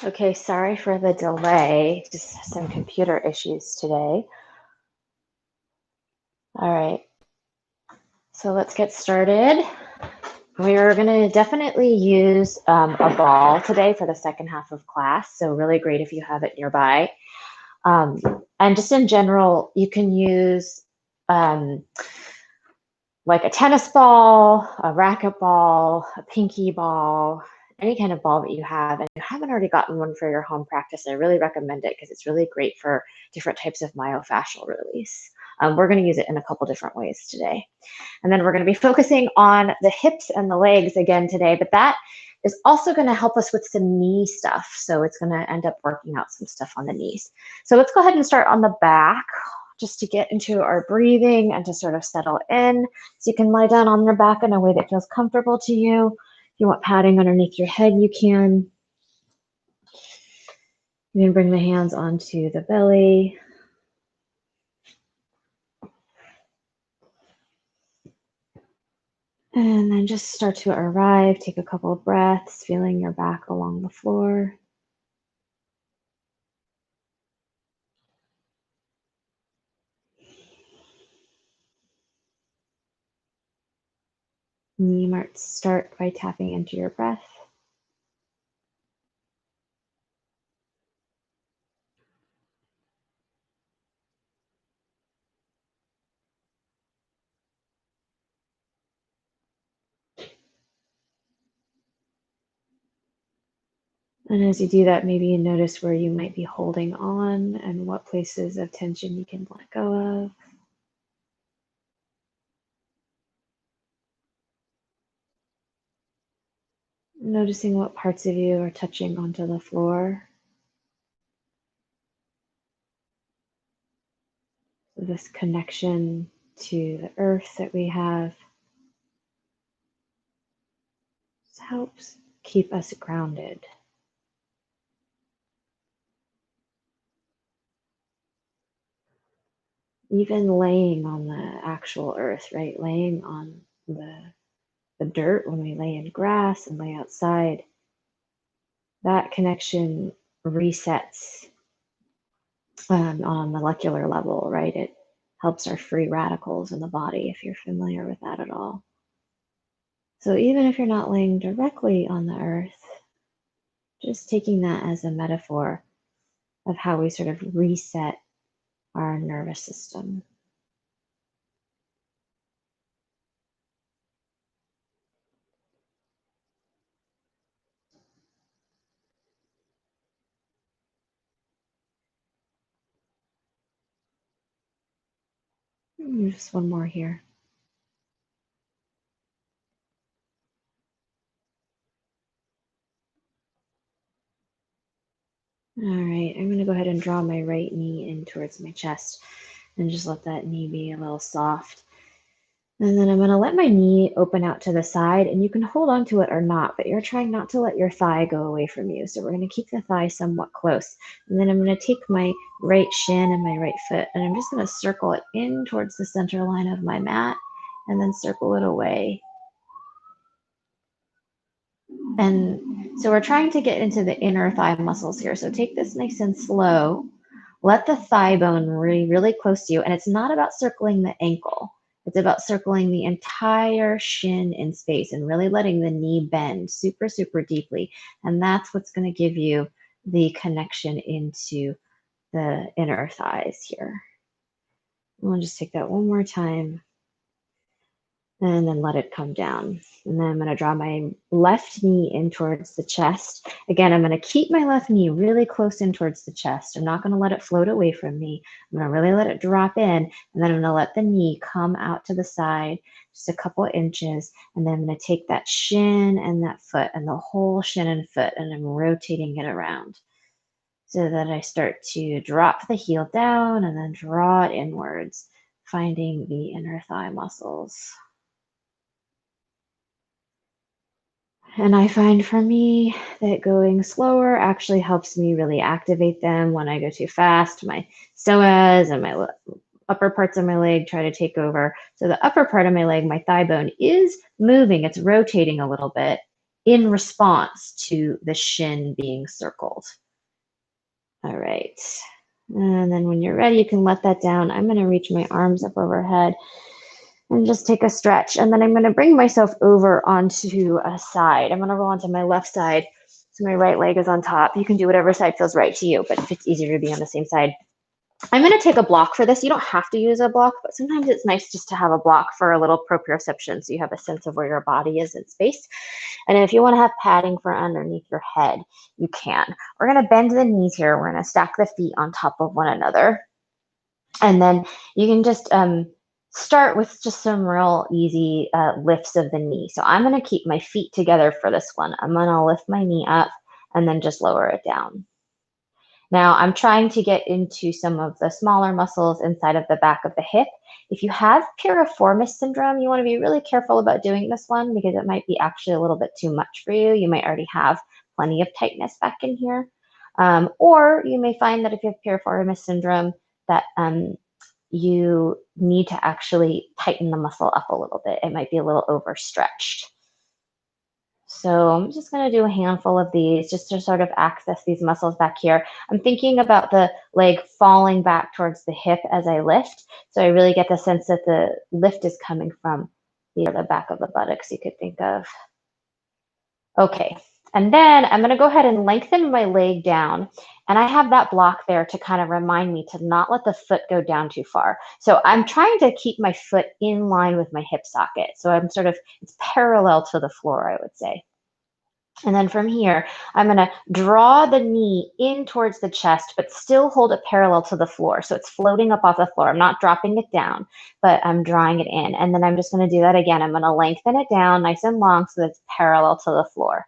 Okay, sorry for the delay, just some computer issues today. All right, so let's get started. We are going to definitely use a ball today for the second half of class, so really great if you have it nearby. And just in general, you can use like a tennis ball, a racket ball, a pinky ball, any kind of ball that you have. And if you haven't already gotten one for your home practice, I really recommend it because it's really great for different types of myofascial release. We're going to use it in a couple different ways today. And then we're going to be focusing on the hips and the legs again today, but that is also going to help us with some knee stuff. So it's going to end up working out some stuff on the knees. So let's go ahead and start on the back just to get into our breathing and to sort of settle in. So you can lie down on your back in a way that feels comfortable to you. If you want padding underneath your head, you can. You can bring the hands onto the belly. And then just start to arrive. Take a couple of breaths, feeling your back along the floor. And you might start by tapping into your breath. And as you do that, maybe you notice where you might be holding on and what places of tension you can let go of. Noticing what parts of you are touching onto the floor. This connection to the earth that we have helps keep us grounded. Even laying on the actual earth, right? Laying on the dirt when we lay in grass and lay outside, that connection resets on a molecular level, right? It helps our free radicals in the body, if you're familiar with that at all. So even if you're not laying directly on the earth, just taking that as a metaphor of how we sort of reset our nervous system. Just one more here. All right, I'm going to go ahead and draw my right knee in towards my chest and just let that knee be a little soft. And then I'm going to let my knee open out to the side, and you can hold on to it or not, but you're trying not to let your thigh go away from you. So we're going to keep the thigh somewhat close. And then I'm going to take my right shin and my right foot, and I'm just going to circle it in towards the center line of my mat and then circle it away. And so we're trying to get into the inner thigh muscles here. So take this nice and slow. Let the thigh bone be really close to you. And it's not about circling the ankle. It's about circling the entire shin in space and really letting the knee bend super, super deeply. And that's what's going to give you the connection into the inner thighs here. We'll just take that one more time. And then let it come down. And then I'm going to draw my left knee in towards the chest. Again, I'm going to keep my left knee really close in towards the chest. I'm not going to let it float away from me. I'm going to really let it drop in. And then I'm going to let the knee come out to the side just a couple of inches. And then I'm going to take that shin and that foot and the whole shin and foot, and I'm rotating it around so that I start to drop the heel down and then draw it inwards, finding the inner thigh muscles. And I find for me that going slower actually helps me really activate them. When I go too fast, my psoas and my upper parts of my leg try to take over. So the upper part of my leg, my thigh bone, is moving. It's rotating a little bit. in response to the shin being circled. All right. And then when you're ready, you can let that down. I'm going to reach my arms up overhead and just take a stretch. And then I'm going to bring myself over onto a side. I'm going to roll onto my left side. So my right leg is on top. You can do whatever side feels right to you, but if it's easier to be on the same side. I'm going to take a block for this. You don't have to use a block, but sometimes it's nice just to have a block for a little proprioception so you have a sense of where your body is in space. And if you want to have padding for underneath your head, you can. We're going to bend the knees here. We're going to stack the feet on top of one another. And then you can just start with just some real easy lifts of the knee. So I'm going to keep my feet together for this one. I'm going to lift my knee up and then just lower it down. Now I'm trying to get into some of the smaller muscles inside of the back of the hip. If you have piriformis syndrome, you want to be really careful about doing this one because it might be actually a little bit too much for you. You might already have plenty of tightness back in here. Or you may find that if you have piriformis syndrome, that you need to actually tighten the muscle up a little bit. It might be a little overstretched. So I'm just going to do a handful of these just to sort of access these muscles back here. I'm thinking about the leg falling back towards the hip as I lift. So I really get the sense that the lift is coming from the back of the buttocks you could think of. Okay. And then I'm going to go ahead and lengthen my leg down. And I have that block there to kind of remind me to not let the foot go down too far. So I'm trying to keep my foot in line with my hip socket. So I'm sort of, it's parallel to the floor, I would say. And then from here, I'm going to draw the knee in towards the chest, but still hold it parallel to the floor. So it's floating up off the floor. I'm not dropping it down, but I'm drawing it in. And then I'm just going to do that again. I'm going to lengthen it down nice and long so that it's parallel to the floor.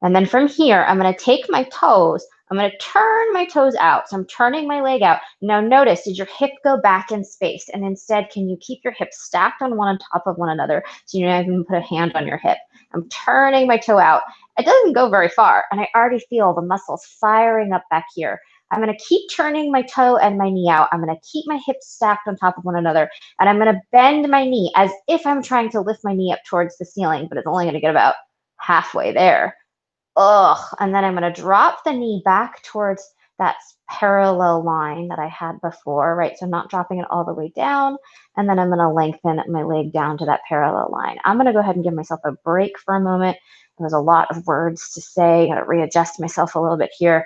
And then from here, I'm going to take my toes. I'm going to turn my toes out. So I'm turning my leg out. Now notice, did your hip go back in space? And instead, can you keep your hips stacked on one on top of one another so you don't even put a hand on your hip? I'm turning my toe out. It doesn't go very far, and I already feel the muscles firing up back here. I'm going to keep turning my toe and my knee out. I'm going to keep my hips stacked on top of one another, and I'm going to bend my knee as if I'm trying to lift my knee up towards the ceiling, but it's only going to get about halfway there. And then I'm going to drop the knee back towards that parallel line that I had before, right? So I'm not dropping it all the way down. And then I'm going to lengthen my leg down to that parallel line. I'm going to go ahead and give myself a break for a moment. There's a lot of words to say. Got to readjust myself a little bit here.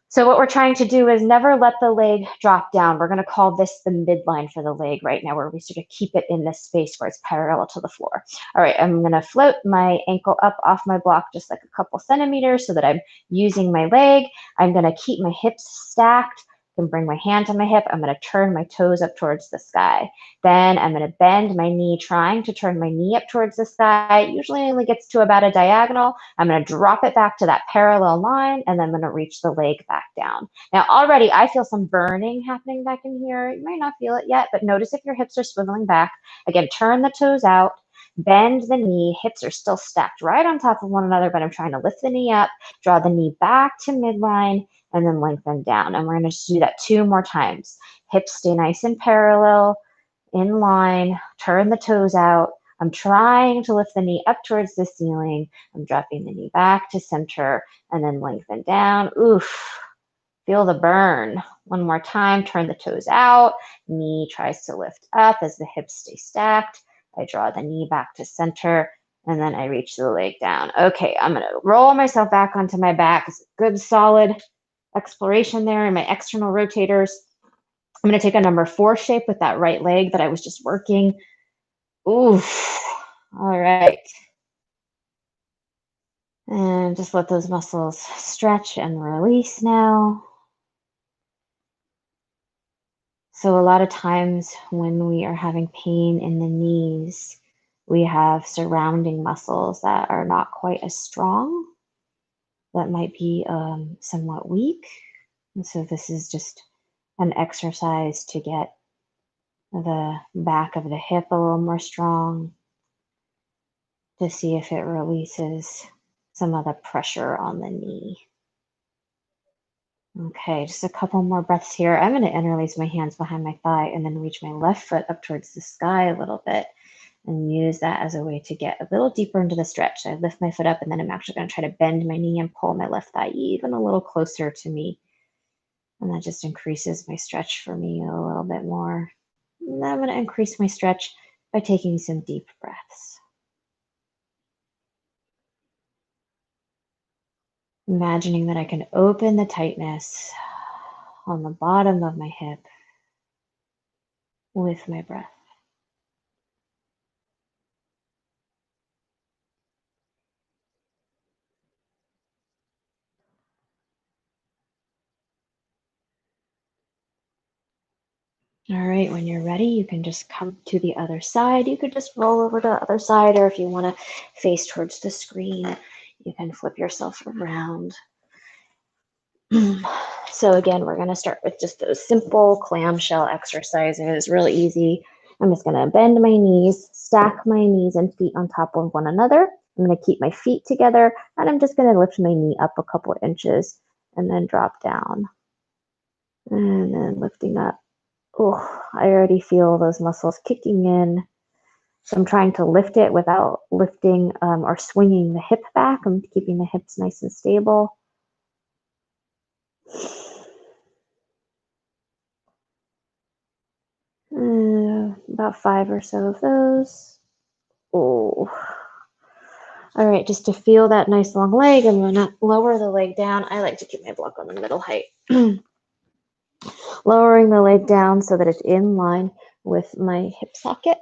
So what we're trying to do is never let the leg drop down. We're going to call this the midline for the leg right now, where we sort of keep it in this space where it's parallel to the floor. All right, I'm going to float my ankle up off my block just like a couple centimeters so that I'm using my leg. I'm going to keep my hips stacked. I can bring my hand to my hip. I'm going to turn my toes up towards the sky. Then I'm going to bend my knee, trying to turn my knee up towards the sky. It usually only gets to about a diagonal. I'm going to drop it back to that parallel line, and then I'm going to reach the leg back down. Now, already I feel some burning happening back in here. You might not feel it yet, but notice if your hips are swiveling back. Again, turn the toes out. Bend the knee. Hips are still stacked right on top of one another, but I'm trying to lift the knee up, draw the knee back to midline, and then lengthen down. And we're going to just do that 2 more times. Hips stay nice and parallel, in line, turn the toes out. I'm trying to lift the knee up towards the ceiling. I'm dropping the knee back to center and then lengthen down. Oof, feel the burn. One more time, turn the toes out. Knee tries to lift up as the hips stay stacked. I draw the knee back to center, and then I reach the leg down. Okay, I'm going to roll myself back onto my back. It's a good solid exploration there in my external rotators. I'm going to take a number 4 shape with that right leg that I was just working. Oof. All right. And just let those muscles stretch and release now. So a lot of times when we are having pain in the knees, we have surrounding muscles that are not quite as strong, that might be somewhat weak. And so this is just an exercise to get the back of the hip a little more strong, to see if it releases some of the pressure on the knee. Okay, just a couple more breaths here. I'm going to interlace my hands behind my thigh and then reach my left foot up towards the sky a little bit. and use that as a way to get a little deeper into the stretch. So I lift my foot up, and then I'm actually going to try to bend my knee and pull my left thigh even a little closer to me. And that just increases my stretch for me a little bit more. And then I'm going to increase my stretch by taking some deep breaths. Imagining that I can open the tightness on the bottom of my hip with my breath. All right, when you're ready, you can just come to the other side. You could just roll over to the other side, or if you want to face towards the screen, you can flip yourself around. So again, we're going to start with just those simple clamshell exercises, really easy. I'm just going to bend my knees, stack my knees and feet on top of one another. I'm going to keep my feet together, and I'm just going to lift my knee up a couple of inches and then drop down. And then lifting up. Oh, I already feel those muscles kicking in. So I'm trying to lift it without lifting or swinging the hip back. I'm keeping the hips nice and stable. About 5 or so of those. Oh. All right, just to feel that nice long leg, I'm going to lower the leg down. I like to keep my block on the middle height. Lowering the leg down so that it's in line with my hip socket.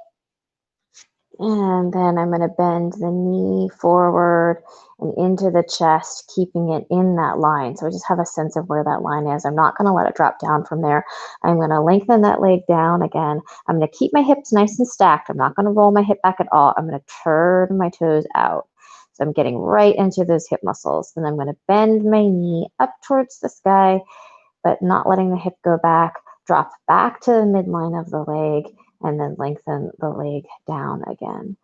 And then I'm going to bend the knee forward and into the chest, keeping it in that line. So I just have a sense of where that line is. I'm not going to let it drop down from there. I'm going to lengthen that leg down again. I'm going to keep my hips nice and stacked. I'm not going to roll my hip back at all. I'm going to turn my toes out. So I'm getting right into those hip muscles. Then I'm going to bend my knee up towards the sky, but not letting the hip go back. Drop back to the midline of the leg, and then lengthen the leg down again.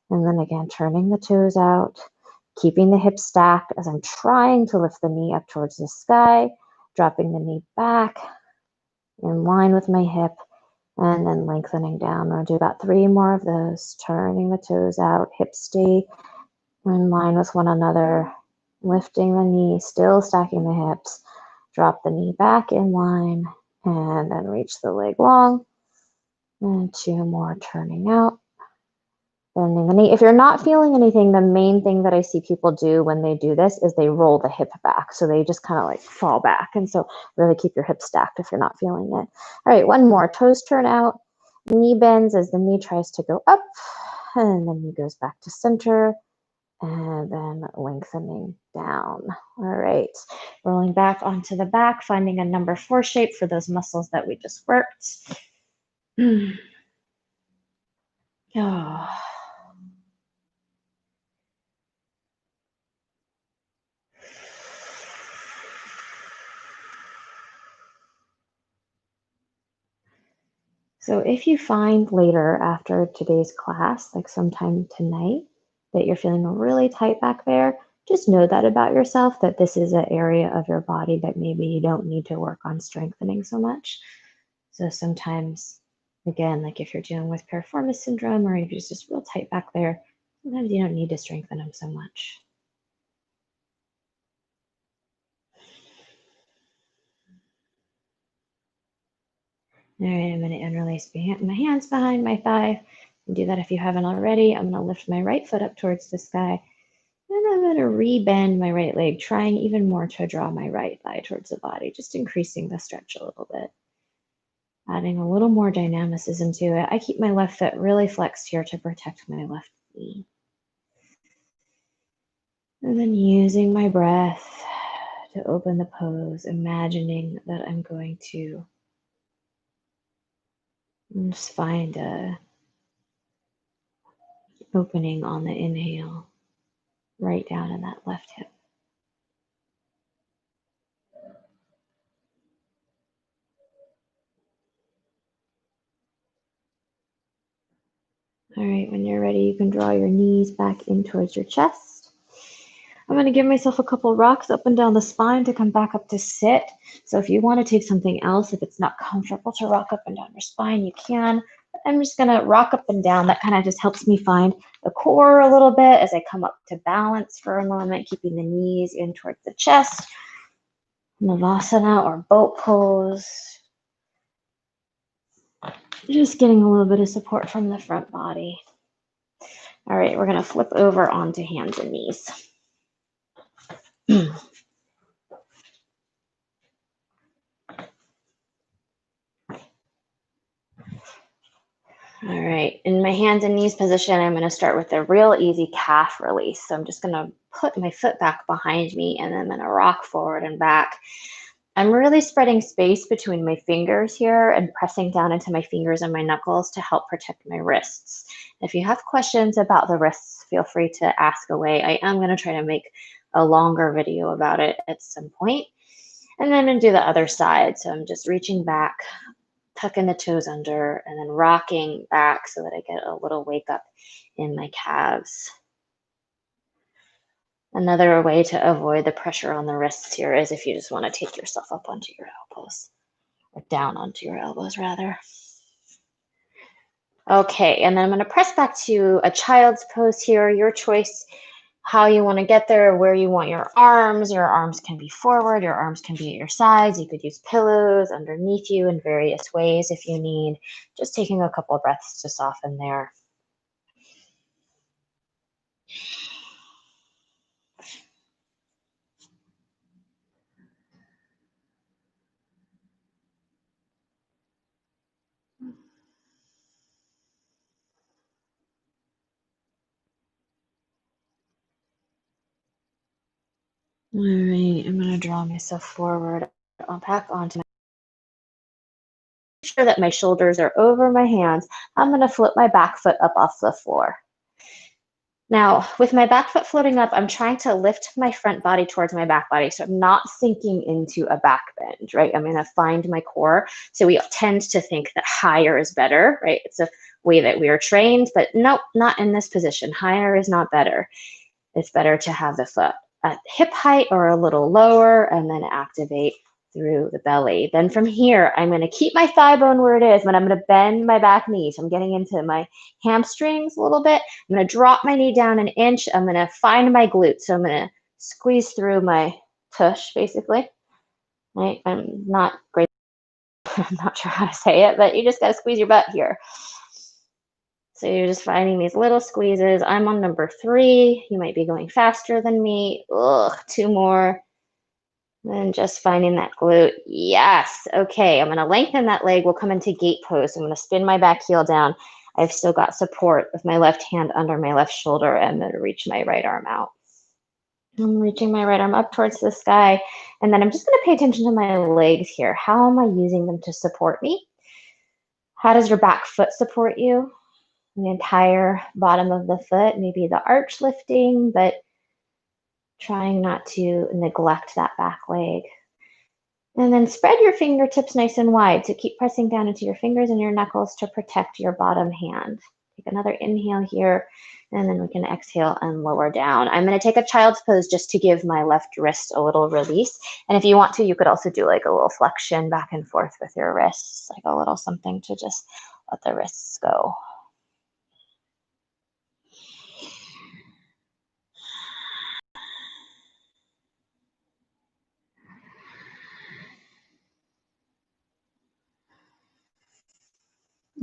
And then again, turning the toes out, keeping the hips stacked as I'm trying to lift the knee up towards the sky, dropping the knee back in line with my hip, and then lengthening down. I'll do about 3 more of those, turning the toes out, hips stay in line with one another, lifting the knee, still stacking the hips, drop the knee back in line, and then reach the leg long. And 2 more, turning out, bending the knee. If you're not feeling anything, the main thing that I see people do when they do this is they roll the hip back. So they just kind of like fall back. And so really keep your hips stacked if you're not feeling it. All right, 1 more. Toes turn out, knee bends as the knee tries to go up, and then knee goes back to center, and then lengthening down. All right, rolling back onto the back, finding a number 4 shape for those muscles that we just worked. Oh. So if you find later after today's class, like sometime tonight, that you're feeling really tight back there, just know that about yourself, that this is an area of your body that maybe you don't need to work on strengthening so much. So sometimes, again, like if you're dealing with piriformis syndrome, or if you're just real tight back there, sometimes you don't need to strengthen them so much. All right, I'm going to interlace my hands behind my thigh. Do that if you haven't already. I'm going to lift my right foot up towards the sky. And I'm going to re-bend my right leg, trying even more to draw my right thigh towards the body, just increasing the stretch a little bit. Adding a little more dynamicism to it. I keep my left foot really flexed here to protect my left knee. And then using my breath to open the pose, imagining that I'm going to just find a opening on the inhale right down in that left hip. All right, when you're ready, you can draw your knees back in towards your chest. I'm going to give myself a couple rocks up and down the spine to come back up to sit. So if you want to take something else, if it's not comfortable to rock up and down your spine, you can. I'm just gonna rock up and down. That kind of just helps me find the core a little bit as I come up to balance for a moment, keeping the knees in towards the chest. Navasana or boat pose. Just getting a little bit of support from the front body. All right, we're gonna flip over onto hands and knees. All right, in my hands and knees position, I'm gonna start with a real easy calf release. So I'm just gonna put my foot back behind me and then I'm gonna rock forward and back. I'm really spreading space between my fingers here and pressing down into my fingers and my knuckles to help protect my wrists. If you have questions about the wrists, feel free to ask away. I am gonna try to make a longer video about it at some point. And then I'm gonna do the other side. So I'm just reaching back, tucking the toes under, and then rocking back so that I get a little wake up in my calves. Another way to avoid the pressure on the wrists here is if you just want to take yourself up onto your elbows, or down onto your elbows rather. Okay, and then I'm going to press back to a child's pose here. Your choice how you want to get there, where you want your arms. Your arms can be forward, your arms can be at your sides. You could use pillows underneath you in various ways if you need. Just taking a couple of breaths to soften there. All right, I'm going to draw myself forward. I'll back onto my, make sure that my shoulders are over my hands. I'm going to flip my back foot up off the floor. Now, with my back foot floating up, I'm trying to lift my front body towards my back body. So I'm not sinking into a back bend, right? I'm going to find my core. So we tend to think that higher is better, right? It's a way that we are trained, but nope, not in this position. Higher is not better. It's better to have the foot at hip height or a little lower and then activate through the belly. Then from here, I'm going to keep my thigh bone where it is, but I'm going to bend my back knee. So I'm getting into my hamstrings a little bit. I'm going to drop my knee down an inch. I'm going to find my glute. So I'm going to squeeze through my tush, basically. Right? I'm not great. I'm not sure how to say it, but you just got to squeeze your butt here. So you're just finding these little squeezes. I'm on number 3. You might be going faster than me. Ugh, 2 more. And just finding that glute. Yes. Okay, I'm going to lengthen that leg. We'll come into gate pose. I'm going to spin my back heel down. I've still got support with my left hand under my left shoulder. I'm going to reach my right arm out. I'm reaching my right arm up towards the sky. And then I'm just going to pay attention to my legs here. How am I using them to support me? How does your back foot support you? The entire bottom of the foot, maybe the arch lifting, but trying not to neglect that back leg. And then spread your fingertips nice and wide. So keep pressing down into your fingers and your knuckles to protect your bottom hand. Take another inhale here, and then we can exhale and lower down. I'm going to take a child's pose just to give my left wrist a little release. And if you want to, you could also do like a little flexion back and forth with your wrists, like a little something to just let the wrists go.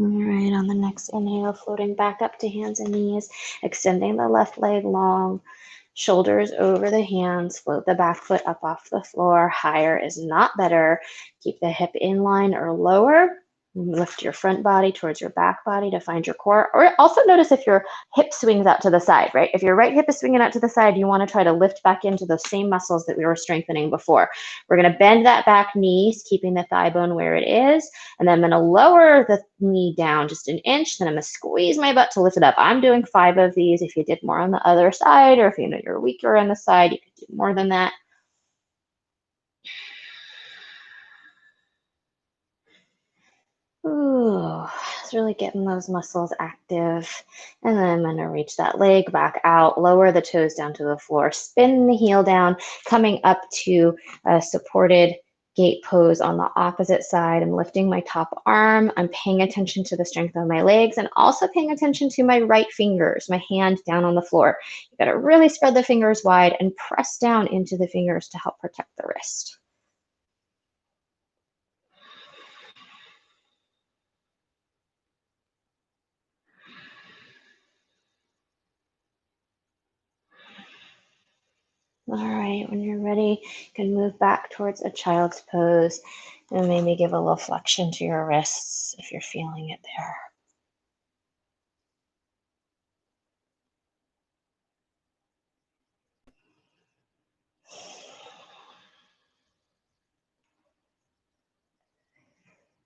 All right, on the next inhale, floating back up to hands and knees, extending the left leg long, shoulders over the hands, float the back foot up off the floor. Higher is not better. Keep the hip in line or lower. Lift your front body towards your back body to find your core. Or also notice if your hip swings out to the side, right? If your right hip is swinging out to the side, you want to try to lift back into those same muscles that we were strengthening before. We're going to bend that back knee, keeping the thigh bone where it is. And then I'm going to lower the knee down just an inch. Then I'm going to squeeze my butt to lift it up. I'm doing 5 of these. If you did more on the other side, or if you know you're weaker on the side, you could do more than that. Ooh, it's really getting those muscles active. And then I'm going to reach that leg back out, lower the toes down to the floor, spin the heel down, coming up to a supported Gate pose on the opposite side. I'm lifting my top arm. I'm paying attention to the strength of my legs and also paying attention to my right fingers, my hand down on the floor. You gotta really spread the fingers wide and press down into the fingers to help protect the wrist. All right, when you're ready, you can move back towards a child's pose and maybe give a little flexion to your wrists if you're feeling it there.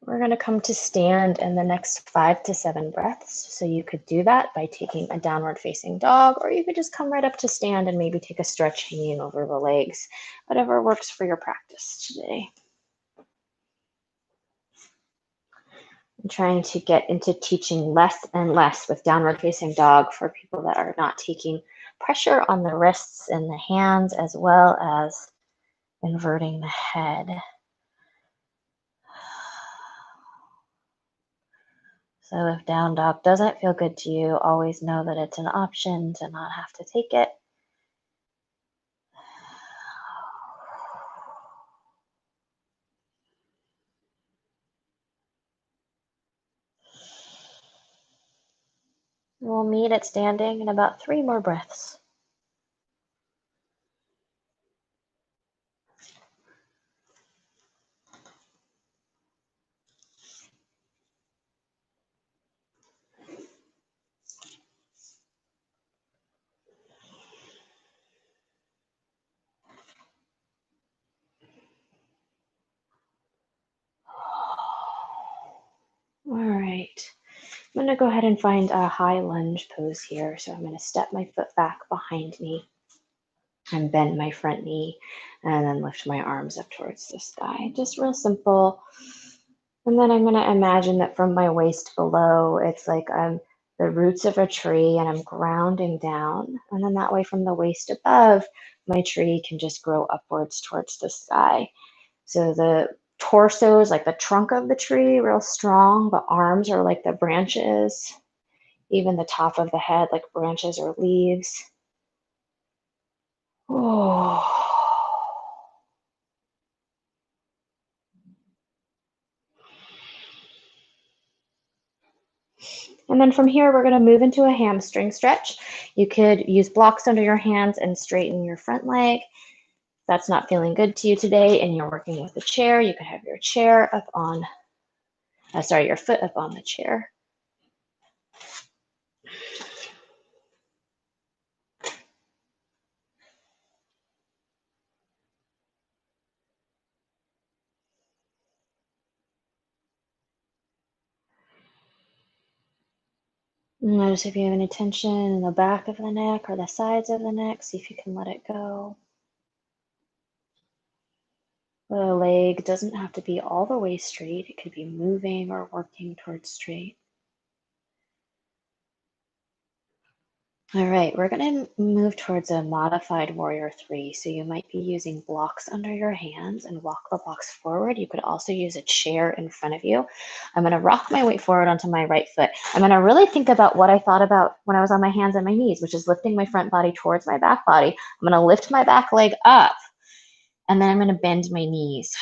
We're going to come to stand in the next 5 to 7 breaths. So you could do that by taking a downward facing dog, or you could just come right up to stand and maybe take a stretch hanging over the legs, whatever works for your practice today. I'm trying to get into teaching less and less with downward facing dog for people that are not taking pressure on the wrists and the hands, as well as inverting the head. So if down dog doesn't feel good to you, always know that it's an option to not have to take it. We'll meet at standing in about 3 more breaths. All right, I'm going to go ahead and find a high lunge pose here. So I'm going to step my foot back behind me and bend my front knee and then lift my arms up towards the sky. Just real simple. And then I'm going to imagine that from my waist below, it's like I'm the roots of a tree and I'm grounding down. And then that way from the waist above, my tree can just grow upwards towards the sky. So the torso is like the trunk of the tree, real strong. The arms are like the branches, even the top of the head, like branches or leaves. Oh. And then from here, we're going to move into a hamstring stretch. You could use blocks under your hands and straighten your front leg. If that's not feeling good to you today and you're working with a chair, you could have your chair up on, your foot up on the chair. Notice if you have any tension in the back of the neck or the sides of the neck. See if you can let it go. The leg doesn't have to be all the way straight. It could be moving or working towards straight. All right, we're going to move towards a modified warrior 3. So you might be using blocks under your hands and walk the blocks forward. You could also use a chair in front of you. I'm going to rock my weight forward onto my right foot. I'm going to really think about what I thought about when I was on my hands and my knees, which is lifting my front body towards my back body. I'm going to lift my back leg up, and then I'm going to bend my knees.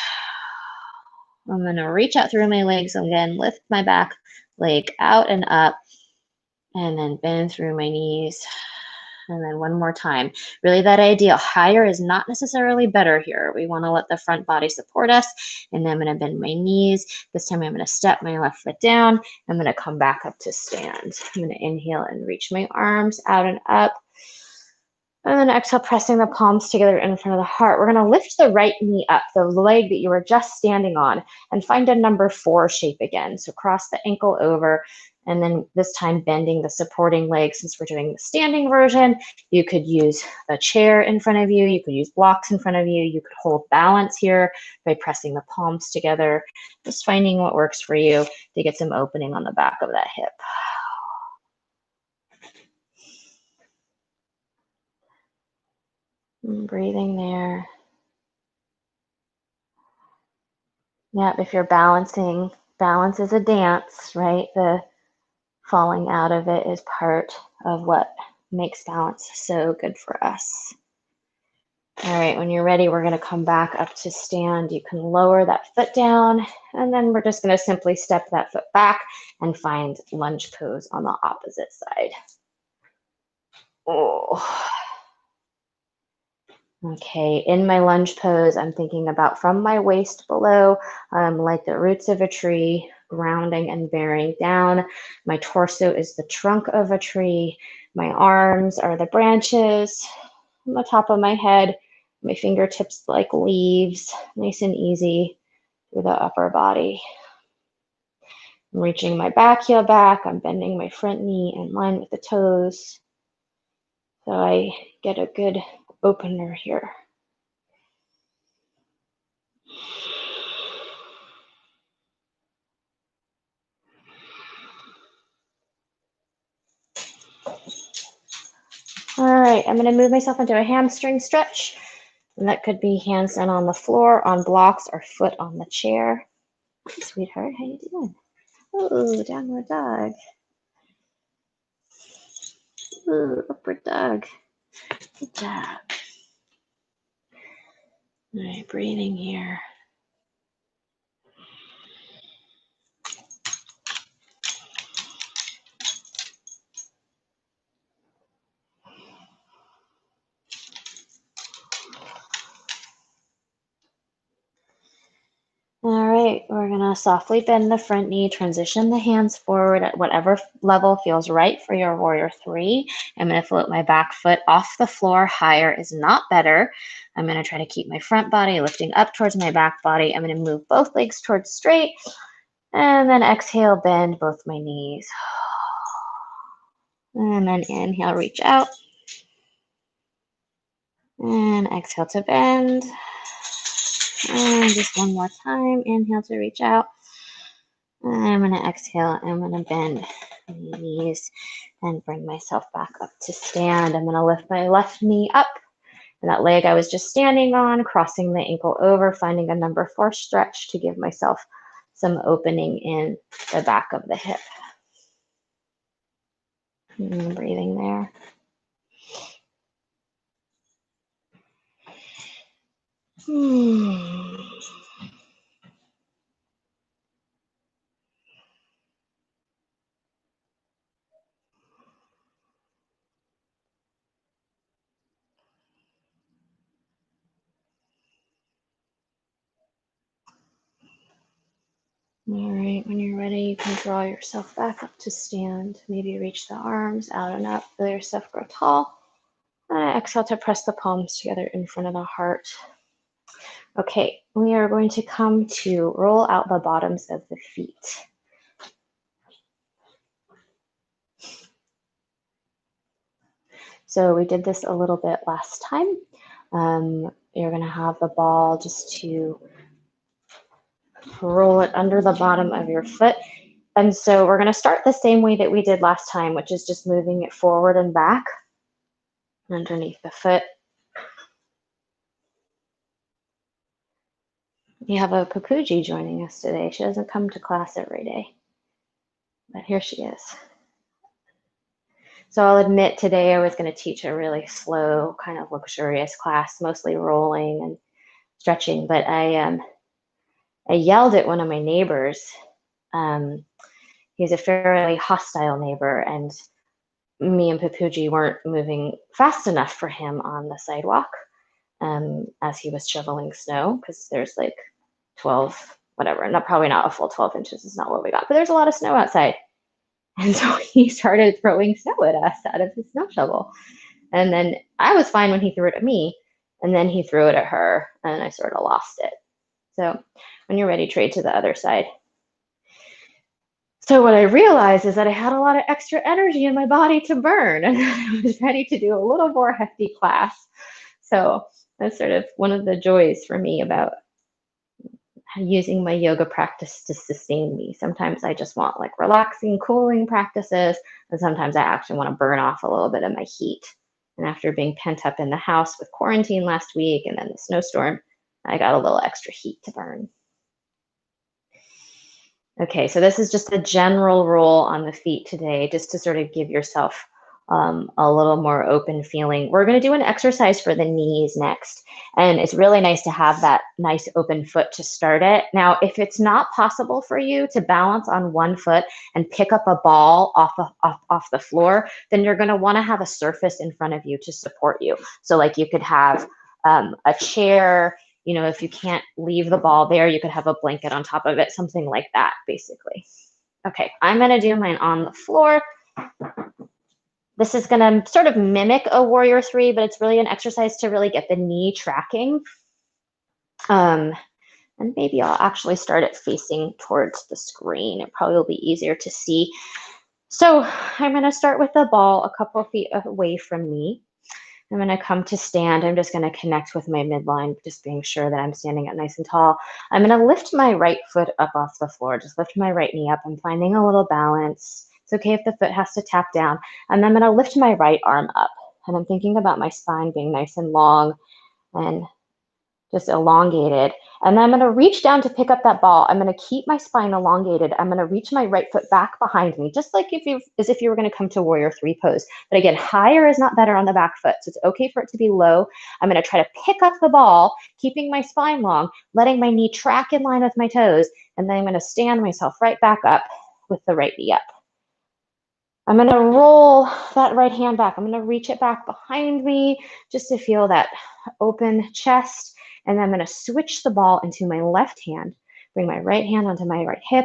I'm going to reach out through my legs again, lift my back leg out and up, and then bend through my knees. And then one more time. Really, that idea, higher is not necessarily better here. We want to let the front body support us. And then I'm going to bend my knees. This time I'm going to step my left foot down. I'm going to come back up to stand. I'm going to inhale and reach my arms out and up. And then exhale, pressing the palms together in front of the heart. We're going to lift the right knee up, the leg that you were just standing on, and find a number 4 shape again. So cross the ankle over, and then this time bending the supporting leg. Since we're doing the standing version, you could use the chair in front of you. You could use blocks in front of you. You could hold balance here by pressing the palms together, just finding what works for you to get some opening on the back of that hip. And breathing there. Yeah, if you're balancing, balance is a dance, right? The falling out of it is part of what makes balance so good for us. All right, when you're ready, we're going to come back up to stand. You can lower that foot down, and then we're just going to simply step that foot back and find lunge pose on the opposite side. Oh. Okay, in my lunge pose, I'm thinking about from my waist below, like the roots of a tree, grounding and bearing down. My torso is the trunk of a tree. My arms are the branches on the top of my head. My fingertips like leaves, nice and easy through the upper body. I'm reaching my back heel back. I'm bending my front knee in line with the toes. So I get a good opener here. All right, I'm going to move myself into a hamstring stretch. And that could be hands down on the floor, on blocks, or foot on the chair. Hey, sweetheart, how you doing? Oh, downward dog. Ooh, upward dog. Good job. All right, breathing here. All right, we're gonna softly bend the front knee, transition the hands forward at whatever level feels right for your warrior three. I'm gonna float my back foot off the floor. Higher is not better. I'm gonna try to keep my front body lifting up towards my back body. I'm gonna move both legs towards straight, and then exhale, bend both my knees. And then inhale, reach out. And exhale to bend. And just one more time, inhale to reach out. And I'm gonna exhale, I'm gonna bend my knees and bring myself back up to stand. I'm gonna lift my left knee up and that leg I was just standing on, crossing the ankle over, finding a number 4 stretch to give myself some opening in the back of the hip. And breathing there. All right, when you're ready, you can draw yourself back up to stand. Maybe reach the arms out and up, feel yourself grow tall. And exhale to press the palms together in front of the heart. Okay, we are going to come to roll out the bottoms of the feet. So we did this a little bit last time. You're gonna have the ball just to roll it under the bottom of your foot. And so we're gonna start the same way that we did last time, which is just moving it forward and back underneath the foot. We have a Papuji joining us today. She doesn't come to class every day, but here she is. So I'll admit today I was going to teach a really slow, kind of luxurious class, mostly rolling and stretching, but I yelled at one of my neighbors. He's a fairly hostile neighbor, and me and Papuji weren't moving fast enough for him on the sidewalk as he was shoveling snow, because there's like 12, whatever, probably not a full 12 inches is not what we got, but there's a lot of snow outside. And so he started throwing snow at us out of his snow shovel. And then I was fine when he threw it at me, and then he threw it at her, and I sort of lost it. So when you're ready, trade to the other side. So what I realized is that I had a lot of extra energy in my body to burn, and I was ready to do a little more hefty class. So that's sort of one of the joys for me about using my yoga practice to sustain me. Sometimes I just want like relaxing, cooling practices, and sometimes I actually want to burn off a little bit of my heat. And after being pent up in the house with quarantine last week and then the snowstorm, I got a little extra heat to burn. Okay, so this is just a general roll on the feet today, just to sort of give yourself a little more open feeling. We're going to do an exercise for the knees next, and it's really nice to have that nice open foot to start it. Now, if it's not possible for you to balance on one foot and pick up a ball off the floor, then you're going to want to have a surface in front of you to support you. So like you could have a chair. You know, if you can't leave the ball there, you could have a blanket on top of it, something like that, basically. Okay, I'm gonna do mine on the floor. This is gonna sort of mimic a warrior three, but it's really an exercise to really get the knee tracking. And maybe I'll actually start it facing towards the screen. It probably will be easier to see. So I'm gonna start with the ball a couple of feet away from me. I'm going to come to stand. I'm just going to connect with my midline, just being sure that I'm standing up nice and tall. I'm going to lift my right foot up off the floor. Just lift my right knee up. I'm finding a little balance. It's okay if the foot has to tap down. And I'm going to lift my right arm up. And I'm thinking about my spine being nice and long and just elongated. And then I'm going to reach down to pick up that ball. I'm going to keep my spine elongated. I'm going to reach my right foot back behind me, just like as if you were going to come to warrior three pose. But again, higher is not better on the back foot. So it's okay for it to be low. I'm going to try to pick up the ball, keeping my spine long, letting my knee track in line with my toes. And then I'm going to stand myself right back up with the right knee up. I'm going to roll that right hand back. I'm going to reach it back behind me just to feel that open chest. And then I'm going to switch the ball into my left hand, bring my right hand onto my right hip.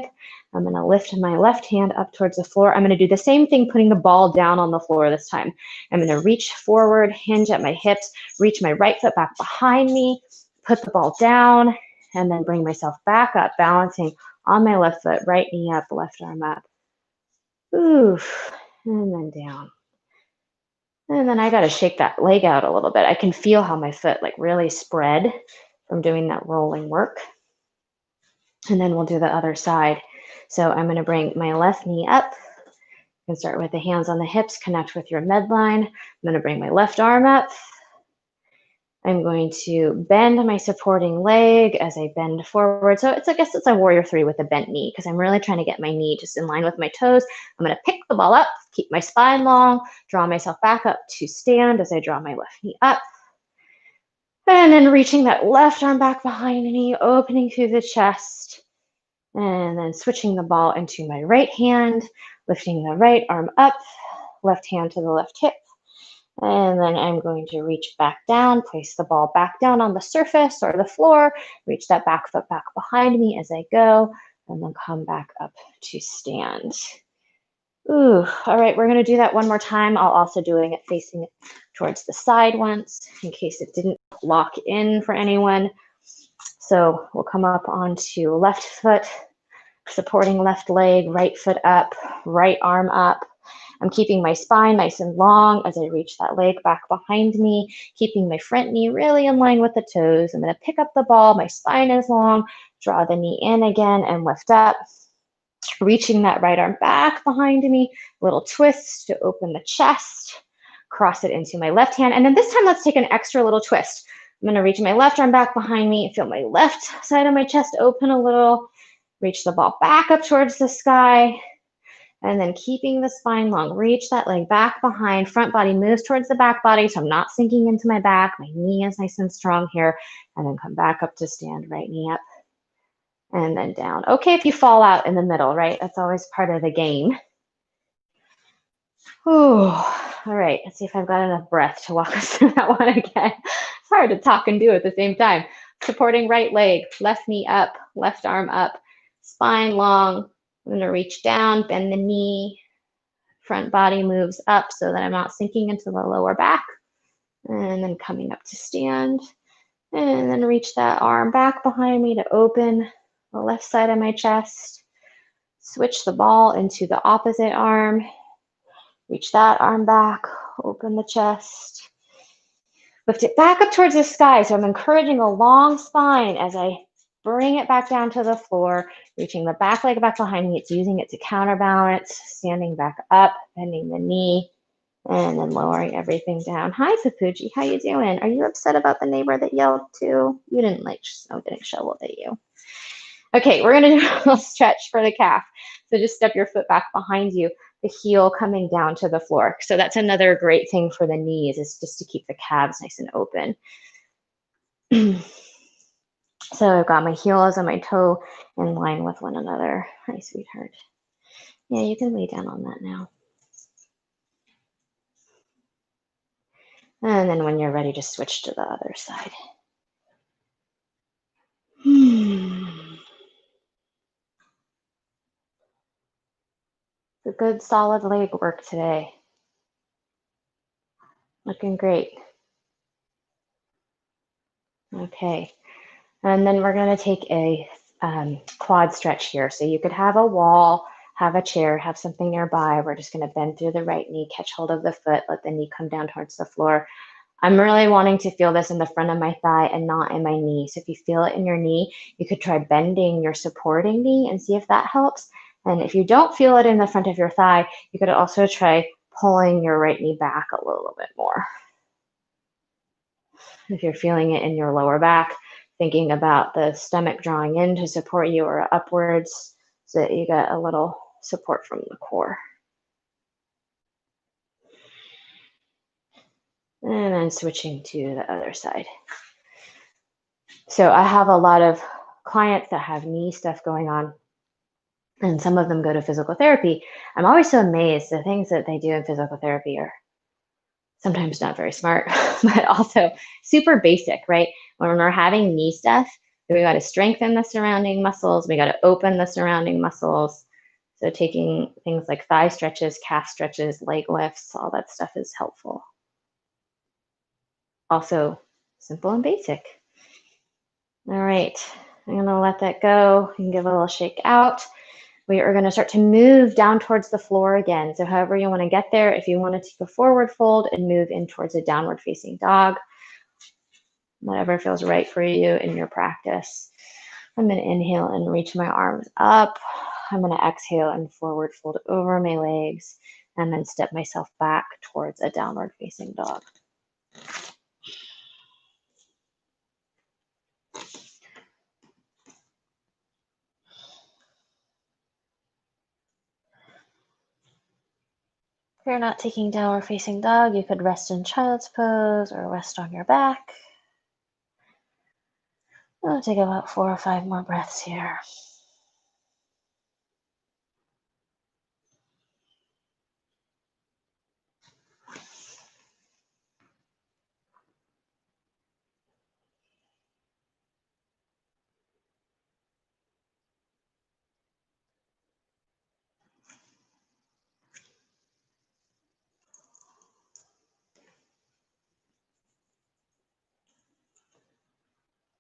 I'm going to lift my left hand up towards the floor. I'm going to do the same thing, putting the ball down on the floor this time. I'm going to reach forward, hinge at my hips, reach my right foot back behind me, put the ball down, and then bring myself back up, balancing on my left foot, right knee up, left arm up. Oof, and then down. And then I got to shake that leg out a little bit. I can feel how my foot like really spread from doing that rolling work. And then we'll do the other side. So I'm going to bring my left knee up. You can start with the hands on the hips, connect with your midline. I'm going to bring my left arm up. I'm going to bend my supporting leg as I bend forward. So I guess it's a warrior three with a bent knee because I'm really trying to get my knee just in line with my toes. I'm going to pick the ball up, keep my spine long, draw myself back up to stand as I draw my left knee up. And then reaching that left arm back behind me, opening through the chest. And then switching the ball into my right hand, lifting the right arm up, left hand to the left hip. And then I'm going to reach back down, place the ball back down on the surface or the floor, reach that back foot back behind me as I go, and then come back up to stand. Ooh, all right, we're gonna do that one more time. I'll also doing it facing it towards the side once, in case it didn't lock in for anyone. So we'll come up onto left foot, supporting left leg, right foot up, right arm up. I'm keeping my spine nice and long as I reach that leg back behind me, keeping my front knee really in line with the toes. I'm going to pick up the ball. My spine is long. Draw the knee in again and lift up. Reaching that right arm back behind me. Little twist to open the chest. Cross it into my left hand. And then this time, let's take an extra little twist. I'm going to reach my left arm back behind me. Feel my left side of my chest open a little. Reach the ball back up towards the sky. And then keeping the spine long, reach that leg back behind, front body moves towards the back body, so I'm not sinking into my back. My knee is nice and strong here. And then come back up to stand, right knee up, and then down. Okay, if you fall out in the middle, right? That's always part of the game. Ooh, all right, let's see if I've got enough breath to walk us through that one again. It's hard to talk and do at the same time. Supporting right leg, left knee up, left arm up, spine long. I'm going to reach down, bend the knee, front body moves up so that I'm not sinking into the lower back. And then coming up to stand. And then reach that arm back behind me to open the left side of my chest. Switch the ball into the opposite arm. Reach that arm back, open the chest. Lift it back up towards the sky. So I'm encouraging a long spine as I bring it back down to the floor, reaching the back leg back behind me. It's using it to counterbalance, standing back up, bending the knee, and then lowering everything down. Hi, Papuji, how you doing? Are you upset about the neighbor that yelled too? You didn't like snow getting shoveled at you. Okay, we're gonna do a little stretch for the calf. So just step your foot back behind you, the heel coming down to the floor. So that's another great thing for the knees, is just to keep the calves nice and open. So I've got my heels and my toe in line with one another. Hi, sweetheart. Yeah, you can lay down on that now. And then when you're ready, just switch to the other side. It's a good solid leg work today. Looking great. Okay. And then we're going to take a quad stretch here. So you could have a wall, have a chair, have something nearby. We're just going to bend through the right knee, catch hold of the foot, let the knee come down towards the floor. I'm really wanting to feel this in the front of my thigh and not in my knee. So if you feel it in your knee, you could try bending your supporting knee and see if that helps. And if you don't feel it in the front of your thigh, you could also try pulling your right knee back a little bit more. If you're feeling it in your lower back, thinking about the stomach drawing in to support you or upwards so that you get a little support from the core. And then switching to the other side. So I have a lot of clients that have knee stuff going on, and some of them go to physical therapy. I'm always so amazed. The things that they do in physical therapy are sometimes not very smart, but also super basic, right? When we're having knee stuff, we got to strengthen the surrounding muscles. We got to open the surrounding muscles. So taking things like thigh stretches, calf stretches, leg lifts, all that stuff is helpful. Also simple and basic. All right, I'm gonna let that go. You can give a little shake out. We are gonna start to move down towards the floor again. So however you wanna get there, if you wanna take a forward fold and move in towards a downward facing dog, whatever feels right for you in your practice. I'm gonna inhale and reach my arms up. I'm gonna exhale and forward fold over my legs and then step myself back towards a downward facing dog. If you're not taking downward facing dog, you could rest in child's pose or rest on your back. I'll take about 4 or 5 more breaths here.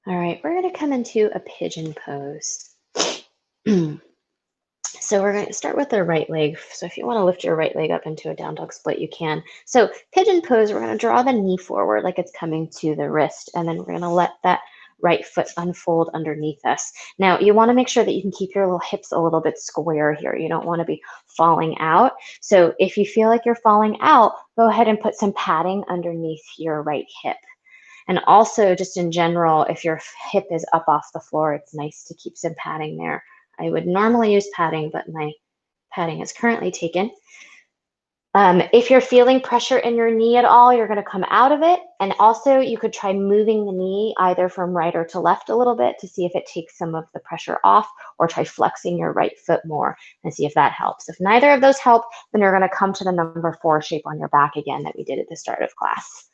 All right, we're going to come into a pigeon pose. So we're going to start with the right leg. So if you want to lift your right leg up into a down dog split, you can. So pigeon pose, we're going to draw the knee forward like it's coming to the wrist, and then we're going to let that right foot unfold underneath us. Now, you want to make sure that you can keep your little hips a little bit square here. You don't want to be falling out. So if you feel like you're falling out, go ahead and put some padding underneath your right hip. And also, just in general, if your hip is up off the floor, it's nice to keep some padding there. I would normally use padding, but my padding is currently taken. If you're feeling pressure in your knee at all, you're going to come out of it. And also, you could try moving the knee either from right or to left a little bit to see if it takes some of the pressure off, or try flexing your right foot more and see if that helps. If neither of those help, then you're going to come to the number 4 shape on your back again that we did at the start of class.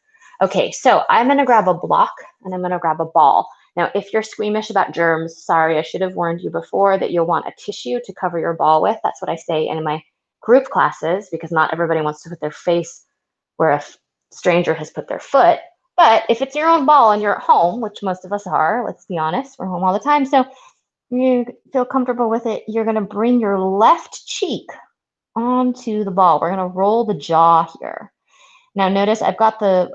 Okay, so I'm going to grab a block and I'm going to grab a ball. Now, if you're squeamish about germs, sorry, I should have warned you before that you'll want a tissue to cover your ball with. That's what I say in my group classes, because not everybody wants to put their face where a stranger has put their foot. But if it's your own ball and you're at home, which most of us are, let's be honest, we're home all the time, so you feel comfortable with it, you're going to bring your left cheek onto the ball. We're going to roll the jaw here. Now notice I've got the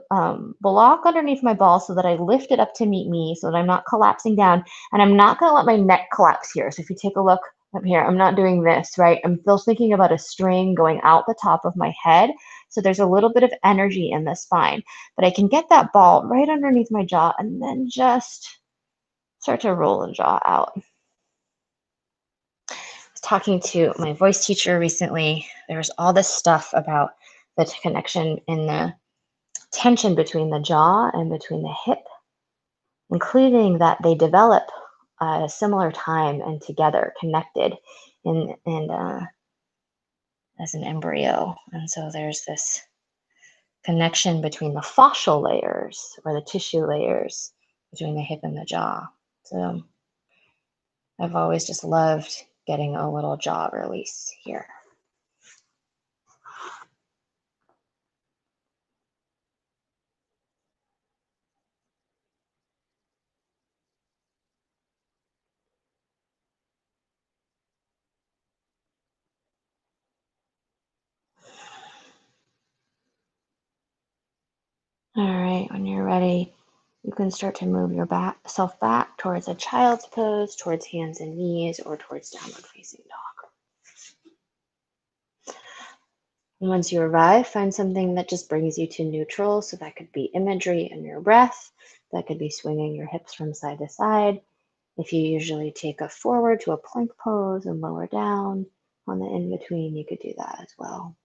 block underneath my ball so that I lift it up to meet me so that I'm not collapsing down, and I'm not going to let my neck collapse here. So if you take a look up here, I'm not doing this, right? I'm still thinking about a string going out the top of my head. So there's a little bit of energy in the spine, but I can get that ball right underneath my jaw and then just start to roll the jaw out. talking to my voice teacher recently. There's all this stuff about the connection in the tension between the jaw and between the hip, including that they develop at a similar time and together, connected as an embryo. And so there's this connection between the fascial layers or the tissue layers between the hip and the jaw. So I've always just loved getting a little jaw release here. All right, when you're ready, you can start to move your self back towards a child's pose, towards hands and knees, or towards downward facing dog. And once you arrive, find something that just brings you to neutral. So that could be imagery in your breath. That could be swinging your hips from side to side. If you usually take a forward to a plank pose and lower down on the in-between, you could do that as well.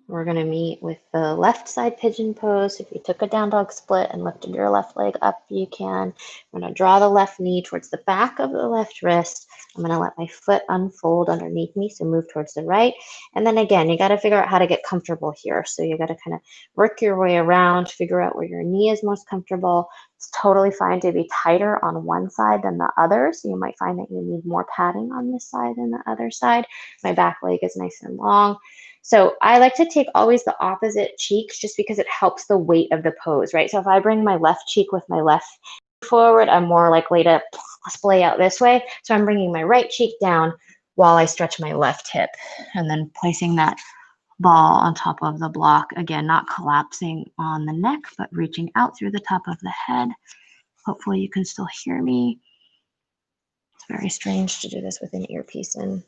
We're going to meet with the left side pigeon pose. If you took a down dog split and lifted your left leg up, you can. I'm going to draw the left knee towards the back of the left wrist. I'm going to let my foot unfold underneath me, so move towards the right. And then again, you got to figure out how to get comfortable here. So you got to kind of work your way around, figure out where your knee is most comfortable. It's totally fine to be tighter on one side than the other. So you might find that you need more padding on this side than the other side. My back leg is nice and long. So I like to take always the opposite cheeks just because it helps the weight of the pose, right? So if I bring my left cheek with my left forward, I'm more likely to splay out this way. So I'm bringing my right cheek down while I stretch my left hip and then placing that ball on top of the block. Again, not collapsing on the neck, but reaching out through the top of the head. Hopefully you can still hear me. It's very strange to do this with an earpiece in.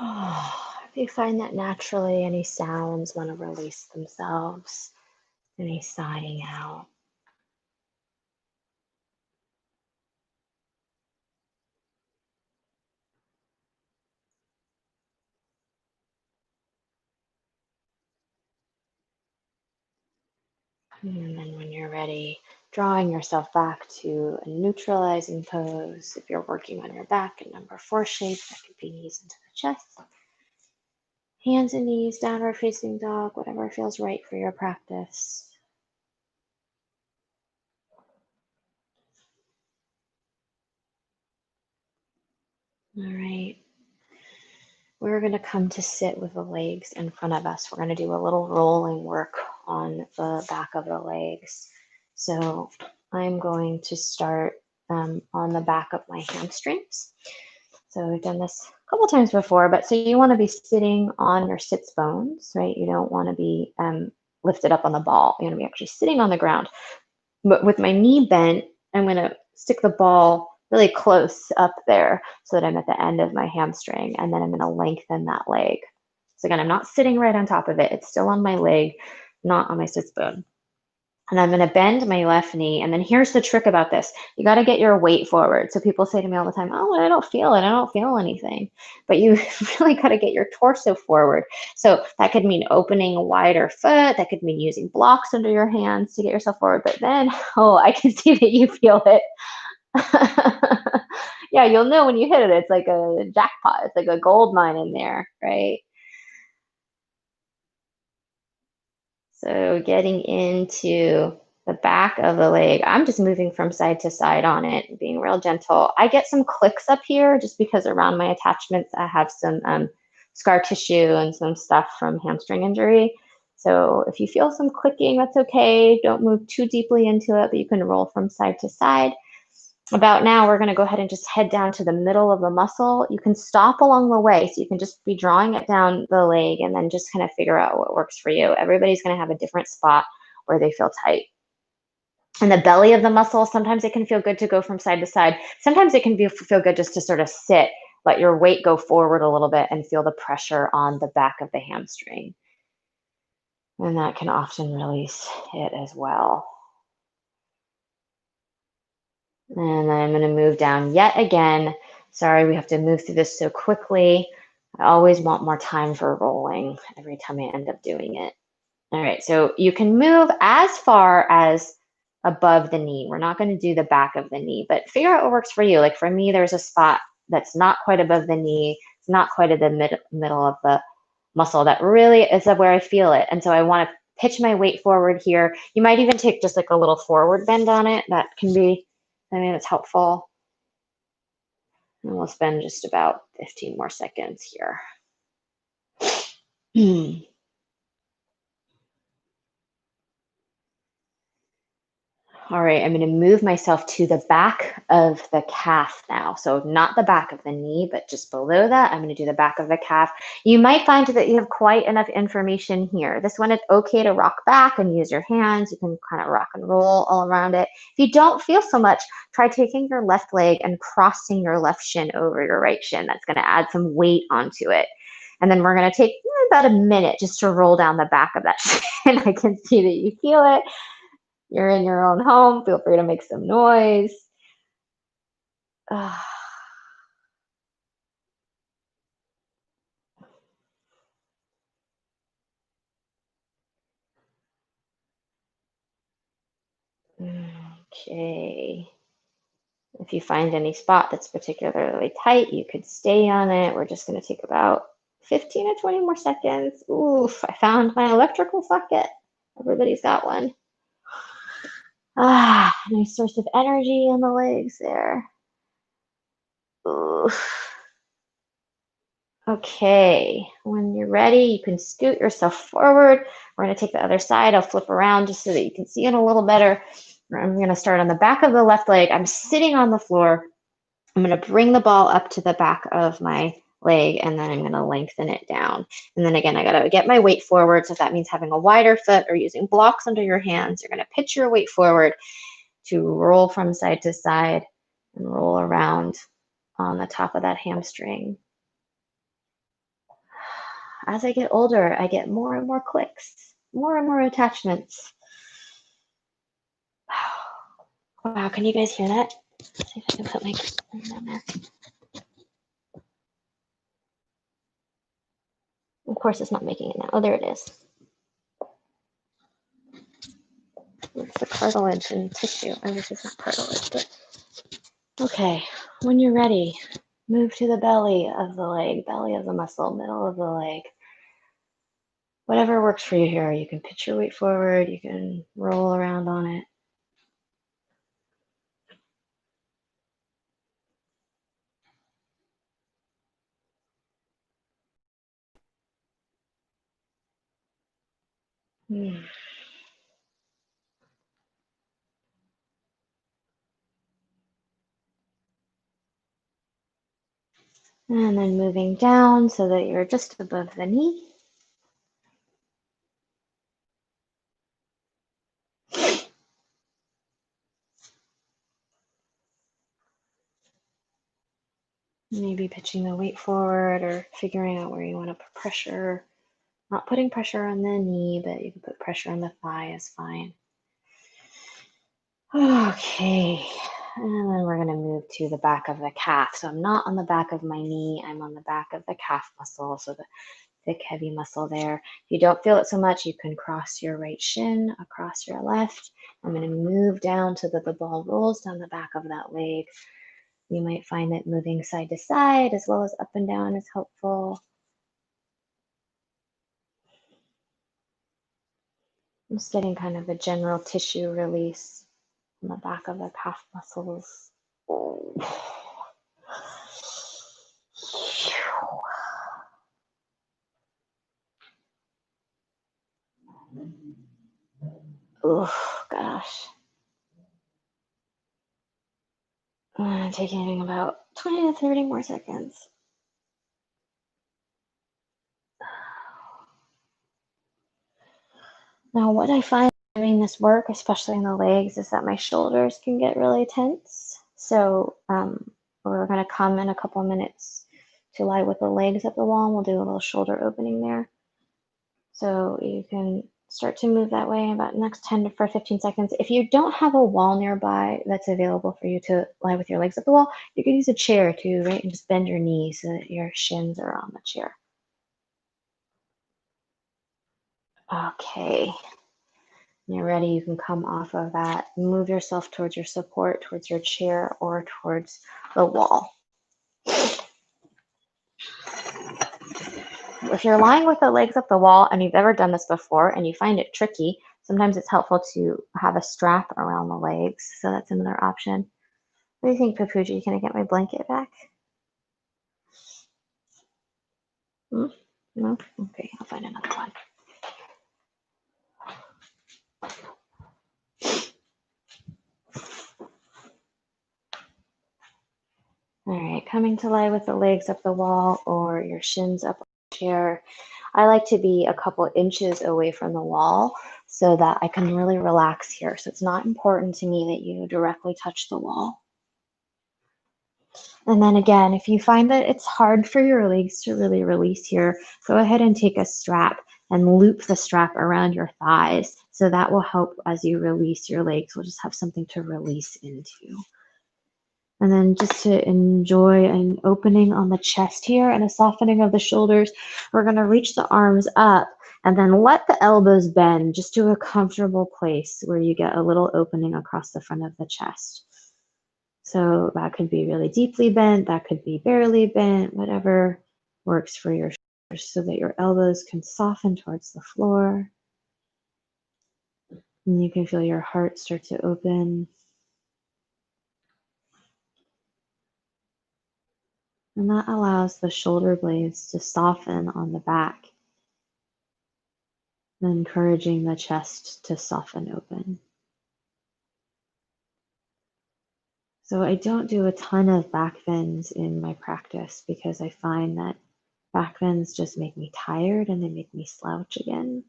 If you find that naturally any sounds want to release themselves, any sighing out. And then when you're ready, drawing yourself back to a neutralizing pose. If you're working on your back in number 4 shape, that could be knees into the chest. Hands and knees, downward facing dog, whatever feels right for your practice. All right. We're going to come to sit with the legs in front of us. We're going to do a little rolling work on the back of the legs. So I'm going to start on the back of my hamstrings. So we've done this a couple times before, but so you want to be sitting on your sits bones, right? You don't want to be lifted up on the ball. You want to be actually sitting on the ground. But with my knee bent, I'm going to stick the ball really close up there so that I'm at the end of my hamstring, and then I'm going to lengthen that leg. So again, I'm not sitting right on top of it. It's still on my leg, not on my sits bone. And I'm going to bend my left knee. And then here's the trick about this. You got to get your weight forward. So people say to me all the time, oh, I don't feel it. I don't feel anything. But you really got to get your torso forward. So that could mean opening a wider foot. That could mean using blocks under your hands to get yourself forward. But then, oh, I can see that you feel it. Yeah, you'll know when you hit it. It's like a jackpot. It's like a gold mine in there, right? So getting into the back of the leg. I'm just moving from side to side on it, being real gentle. I get some clicks up here just because around my attachments, I have some scar tissue and some stuff from hamstring injury. So if you feel some clicking, that's okay. Don't move too deeply into it, but you can roll from side to side. About now, we're going to go ahead and just head down to the middle of the muscle. You can stop along the way, so you can just be drawing it down the leg and then just kind of figure out what works for you. Everybody's going to have a different spot where they feel tight. And the belly of the muscle, sometimes it can feel good to go from side to side. Sometimes it can feel good just to sort of sit, let your weight go forward a little bit and feel the pressure on the back of the hamstring. And that can often release it as well. And then I'm going to move down yet again. Sorry, we have to move through this so quickly. I always want more time for rolling every time I end up doing it. All right, so you can move as far as above the knee. We're not going to do the back of the knee, but figure out what works for you. Like for me, there's a spot that's not quite above the knee. It's not quite at the middle of the muscle. That really is where I feel it. And so I want to pitch my weight forward here. You might even take just like a little forward bend on it. That can be, I mean, it's helpful. And we'll spend just about 15 more seconds here. All right, I'm going to move myself to the back of the calf now. So not the back of the knee, but just below that, I'm going to do the back of the calf. You might find that you have quite enough information here. This one, it's okay to rock back and use your hands. You can kind of rock and roll all around it. If you don't feel so much, try taking your left leg and crossing your left shin over your right shin. That's going to add some weight onto it. And then we're going to take about a minute just to roll down the back of that shin. I can see that you feel it. You're in your own home. Feel free to make some noise. Okay. If you find any spot that's particularly tight, you could stay on it. We're just going to take about 15 to 20 more seconds. Oof, I found my electrical socket. Everybody's got one. Nice source of energy in the legs there. Oof. Okay, when you're ready, you can scoot yourself forward. We're going to take the other side. I'll flip around just so that you can see it a little better. I'm going to start on the back of the left leg. I'm sitting on the floor. I'm going to bring the ball up to the back of my leg, and then I'm going to lengthen it down. And then again, I got to get my weight forward. So if that means having a wider foot or using blocks under your hands, you're going to pitch your weight forward to roll from side to side and roll around on the top of that hamstring. As I get older, I get more and more clicks, more and more attachments. Wow, can you guys hear that? Let's see if I can put my camera on there. Of course, it's not making it now. Oh, there it is. It's the cartilage and tissue. I wish it's not cartilage, but okay. When you're ready, move to the belly of the leg, belly of the muscle, middle of the leg. Whatever works for you here. You can pitch your weight forward. You can roll around on it. And then moving down so that you're just above the knee. Maybe pitching the weight forward or figuring out where you want to put pressure. Not putting pressure on the knee, but you can put pressure on the thigh is fine. Okay, and then we're going to move to the back of the calf. So I'm not on the back of my knee, I'm on the back of the calf muscle, so the thick, heavy muscle there. If you don't feel it so much, you can cross your right shin across your left. I'm going to move down so that the ball rolls down the back of that leg. You might find that moving side to side as well as up and down is helpful. I'm just getting kind of a general tissue release on the back of the calf muscles. Oh. Oh, gosh. Taking about 20 to 30 more seconds. Now, what I find doing this work, especially in the legs, is that my shoulders can get really tense. So we're going to come in a couple minutes to lie with the legs up the wall, and we'll do a little shoulder opening there. So you can start to move that way in about the next 10 to 15 seconds. If you don't have a wall nearby that's available for you to lie with your legs up the wall, you can use a chair too, right? And just bend your knees so that your shins are on the chair. Okay. When you're ready, you can come off of that. Move yourself towards your support, towards your chair, or towards the wall. If you're lying with the legs up the wall and you've ever done this before and you find it tricky, sometimes it's helpful to have a strap around the legs. So that's another option. What do you think, Papuji? Can I get my blanket back? No? Okay, I'll find another one. All right, coming to lie with the legs up the wall or your shins up on the chair. I like to be a couple inches away from the wall so that I can really relax here. So it's not important to me that you directly touch the wall. And then again, if you find that it's hard for your legs to really release here, go ahead and take a strap and loop the strap around your thighs. So that will help as you release your legs. We'll just have something to release into. And then just to enjoy an opening on the chest here and a softening of the shoulders, we're going to reach the arms up and then let the elbows bend just to a comfortable place where you get a little opening across the front of the chest. So that could be really deeply bent, that could be barely bent, whatever works for your shoulders, so that your elbows can soften towards the floor. And you can feel your heart start to open. And that allows the shoulder blades to soften on the back, encouraging the chest to soften open. So I don't do a ton of back bends in my practice because I find that back bends just make me tired and they make me slouch again.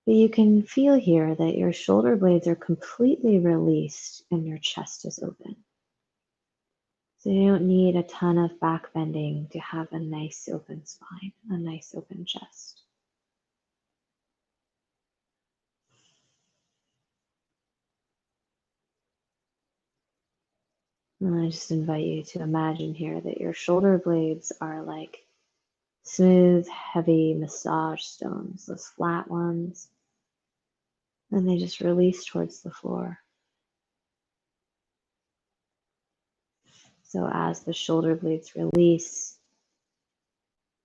But you can feel here that your shoulder blades are completely released and your chest is open. So you don't need a ton of back bending to have a nice open spine, a nice open chest. And I just invite you to imagine here that your shoulder blades are like smooth, heavy massage stones, those flat ones. And they just release towards the floor. So as the shoulder blades release,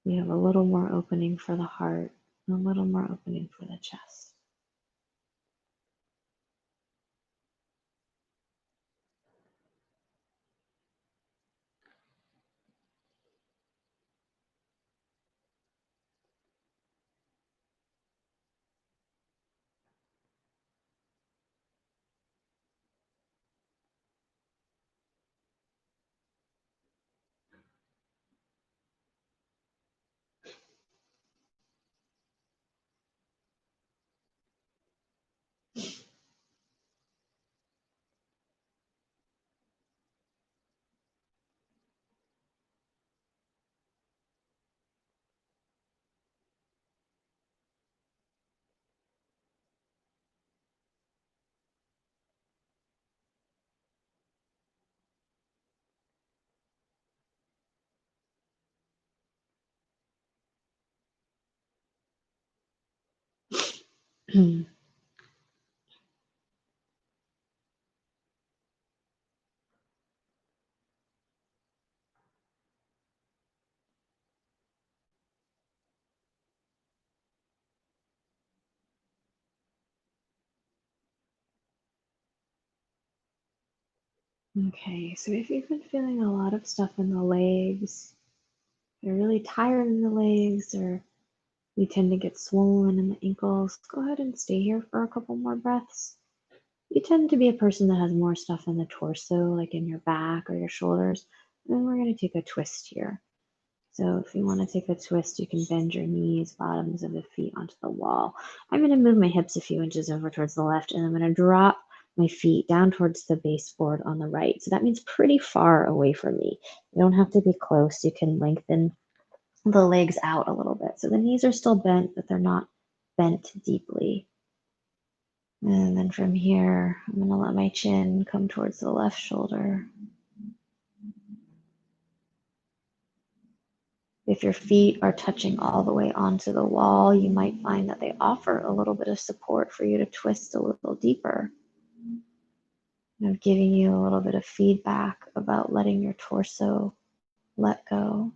you have a little more opening for the heart, and a little more opening for the chest. Okay, so if you've been feeling a lot of stuff in the legs, you're really tired in the legs, or you tend to get swollen in the ankles, go ahead and stay here for a couple more breaths. You tend to be a person that has more stuff in the torso, like in your back or your shoulders. Then we're going to take a twist here. So if you want to take a twist, you can bend your knees, bottoms of the feet onto the wall. I'm going to move my hips a few inches over towards the left, and I'm going to drop my feet down towards the baseboard on the right. So that means pretty far away from me. You don't have to be close. You can lengthen the legs out a little bit. So the knees are still bent, but they're not bent deeply. And then from here, I'm going to let my chin come towards the left shoulder. If your feet are touching all the way onto the wall, you might find that they offer a little bit of support for you to twist a little deeper. Giving you a little bit of feedback about letting your torso let go.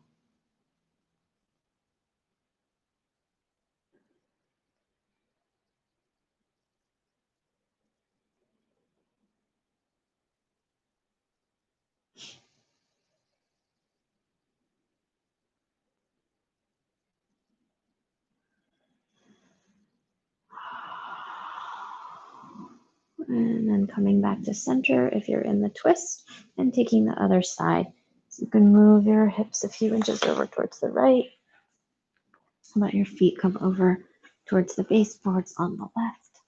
And then coming back to center if you're in the twist, and taking the other side. So you can move your hips a few inches over towards the right. Let your feet come over towards the baseboards on the left.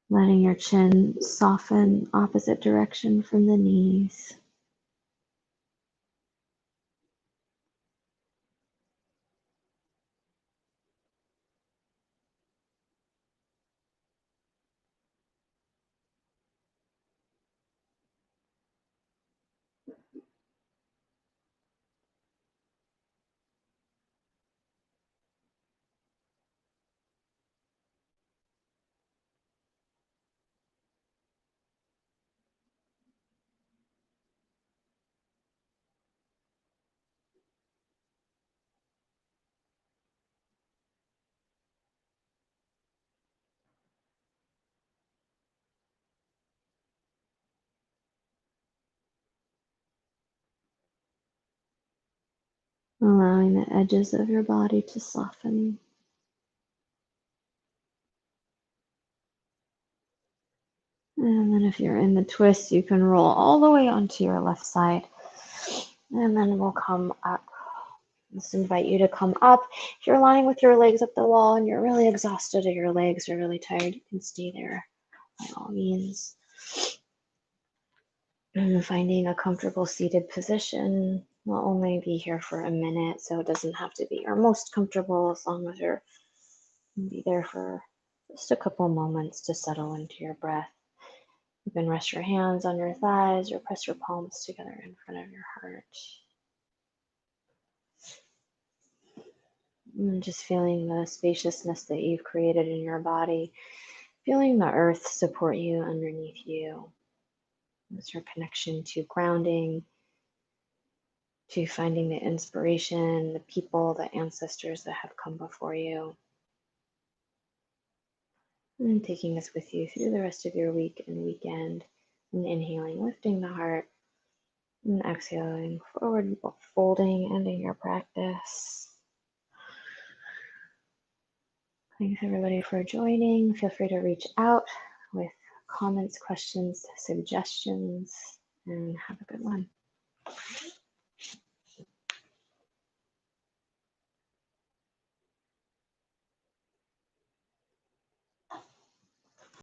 Letting your chin soften opposite direction from the knees. Allowing the edges of your body to soften. And then if you're in the twist, you can roll all the way onto your left side. And then we'll come up. Let's invite you to come up. If you're lying with your legs up the wall and you're really exhausted or your legs are really tired, you can stay there by all means. And finding a comfortable seated position. We'll only be here for a minute, so it doesn't have to be your most comfortable, as long as you're be there for just a couple moments to settle into your breath. You can rest your hands on your thighs or press your palms together in front of your heart. And just feeling the spaciousness that you've created in your body, feeling the earth support you underneath you. It's your connection to grounding, to finding the inspiration, the people, the ancestors that have come before you. And taking this with you through the rest of your week and weekend. And inhaling, lifting the heart. And exhaling, forward folding, ending your practice. Thanks everybody for joining. Feel free to reach out with comments, questions, suggestions, and have a good one.